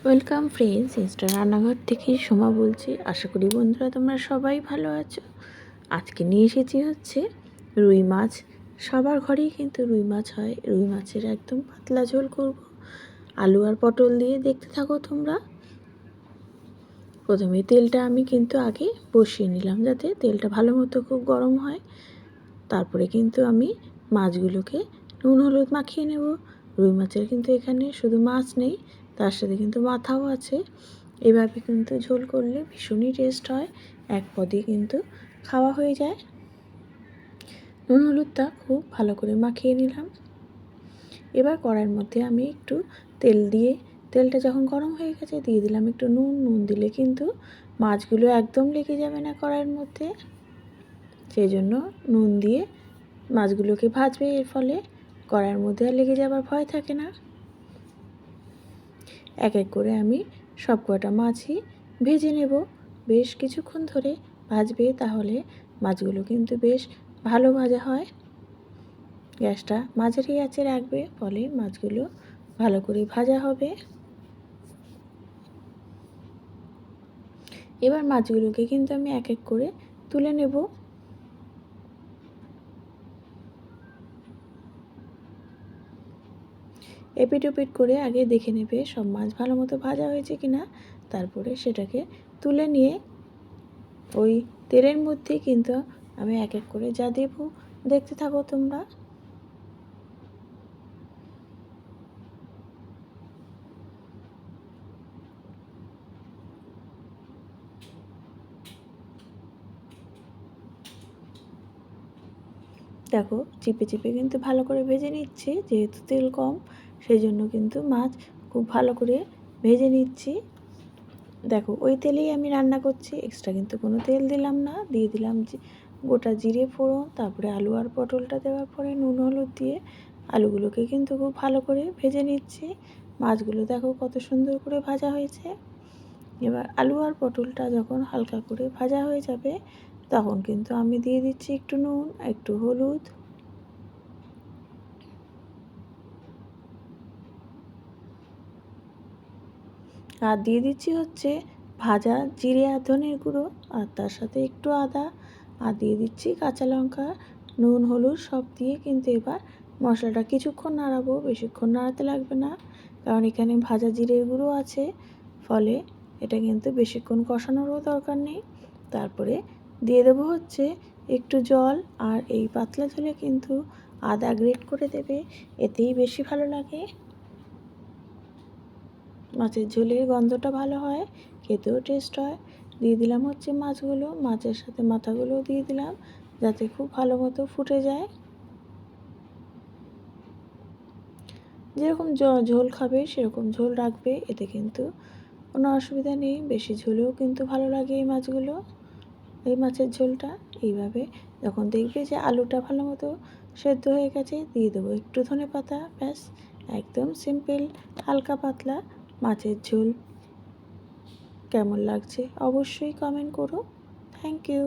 Welcome friends, Insta রান্নাঘর থেকে সোমা বলছি। আশা করি বন্ধুরা তোমরা সবাই ভালো আছো। আজকে নিয়ে এসেছি হচ্ছে রুই মাছ। সবার ঘরেই কিন্তু রুই মাছ হয়। রুই মাছের একদম পাতলা ঝোল করব আলু আর পটল দিয়ে। দেখতে থাকো তোমরা। প্রথমে তেলটা আমি কিন্তু আগে বসিয়ে নিলাম, যাতে তেলটা ভালো মতো খুব গরম হয়। তারপরে কিন্তু আমি মাছগুলোকে নুন হলুদ মাখিয়ে নেব। রুই মাছের কিন্তু এখানে শুধু মাছ নেই, তার সাথে কিন্তু মাথাও আছে। এভাবে কিন্তু ঝোল করলে ভীষণই টেস্ট হয়, এক পদে কিন্তু খাওয়া হয়ে যায়। নুন হলুদটা খুব ভালো করে মাখিয়ে নিলাম। এবার কড়াইয়ের মধ্যে আমি একটু তেল দিয়ে, তেলটা যখন গরম হয়ে গেছে দিয়ে দিলাম একটু নুন। নুন দিলে কিন্তু মাছগুলো একদম লেগে যাবে না কড়াইয়ের মধ্যে, সেই জন্য নুন দিয়ে মাছগুলোকে ভাজবে। এর ফলে কড়াইয়ের মধ্যে আর লেগে যাবার ভয় থাকে না। এক এক করে আমি সব কটা মাছই ভেজে নেব। বেশ কিছুক্ষণ ধরে ভাজবে, তাহলে মাছগুলো কিন্তু বেশ ভালো ভাজা হয়। গ্যাসটা মাঝারি আঁচে রাখবে, ফলে মাছগুলো ভালো করে ভাজা হবে। এবার মাছগুলোকে কিন্তু আমি এক এক করে তুলে নেব। এপিট ওপিট করে আগে দেখে নেবে সব মাছ ভালো মতো ভাজা হয়েছে কিনা। তারপরে সেটাকে তুলে নিয়ে ওই তেলের মধ্যে কিন্তু আমি এক এক করে যা দেব, দেখতে থাকো তোমরা। দেখো চিপে চিপে কিন্তু ভালো করে ভেজে নিচ্ছি, যেহেতু তেল কম সেই জন্য কিন্তু মাছ খুব ভালো করে ভেজে নিচ্ছি। দেখো ওই তেলেই আমি রান্না করছি, এক্সট্রা কিন্তু কোনো তেল দিলাম না। দিয়ে দিলাম গোটা জিরে ফোড়ন। তারপরে আলু আর পটলটা দেওয়ার পরে নুন হলুদ দিয়ে আলুগুলোকে কিন্তু খুব ভালো করে ভেজে নিচ্ছি। মাছগুলো দেখো কত সুন্দর করে ভাজা হয়েছে। এবার আলু আর পটলটা যখন হালকা করে ভাজা হয়ে যাবে, তখন কিন্তু আমি দিয়ে দিচ্ছি একটু নুন, একটু হলুদ, আর দিয়ে দিচ্ছি হচ্ছে ভাজা জিরে আর ধনের গুঁড়ো, আর তার সাথে একটু আদা, আর দিয়ে দিচ্ছি কাঁচা লঙ্কা। নুন হলুদ সব দিয়ে কিন্তু এবার মশলাটা কিছুক্ষণ নাড়াবো, বেশিক্ষণ নাড়াতে লাগবে না, কারণ এখানে ভাজা জিরের গুঁড়ো আছে। ফলে এটা কিন্তু বেশিক্ষণ কষানোরও দরকার নেই। তারপরে দিয়ে দেবো হচ্ছে একটু জল, আর এই পাতলা ঝোলে কিন্তু আদা গ্রেট করে দেবে, এতেই বেশি ভালো লাগে। মাছের ঝোলের গন্ধটা ভালো হয়, খেতেও টেস্ট হয়। দিয়ে দিলাম হচ্ছে মাছগুলো, মাছের সাথে মাথাগুলোও দিয়ে দিলাম, যাতে খুব ভালো মতো ফুটে যায়। যেরকম ঝোল খাবে সেরকম ঝোল রাখবে, এতে কিন্তু কোনো অসুবিধা নেই। বেশি ঝোলেও কিন্তু ভালো লাগে এই মাছগুলো, এই মাছের ঝোলটা। এইভাবে যখন দেখবে যে আলুটা ভালো মতো সেদ্ধ হয়ে গেছে, দিয়ে দেবো একটু ধনেপাতা। ব্যাস, একদম সিম্পল হালকা পাতলা মাছের ঝোল। কেমন লাগছে অবশ্যই কমেন্ট করো। Thank you.